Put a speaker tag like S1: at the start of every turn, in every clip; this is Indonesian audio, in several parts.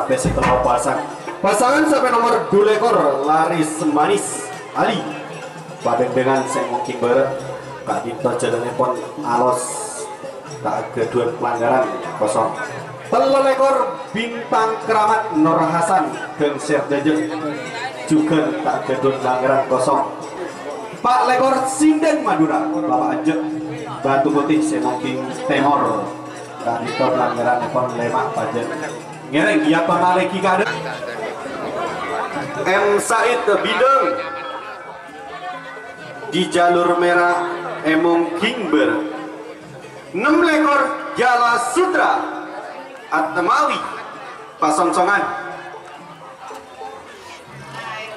S1: besi kalau pasangan sampai nomor 2 ekor Laris Manis Ali babeng dengan Semong Kimber Kak Dito jalannya pun alos tak kedua pelanggaran kosong. 3 ekor Bintang Keramat Nur Hasan Geng Serdajeng juga tak kedua pelanggaran kosong. 4 ekor Sinden Madura Bapak Anjek Batu Putih Semong Timor Kak Dito pelanggaran pun lemak pajak ngereng ya pengaleki kade M. Said Bideng di jalur merah Emong Kingber. 6 ekor Jala Sutra Atmawi Pasongsongan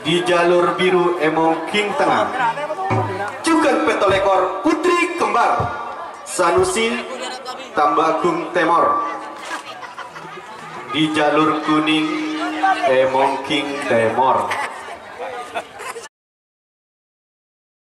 S1: di jalur biru Emong King Tengah. Juga 4 ekor Putri Kembar Sanusi Tambagung Temor di jalur kuning Emong King Temor.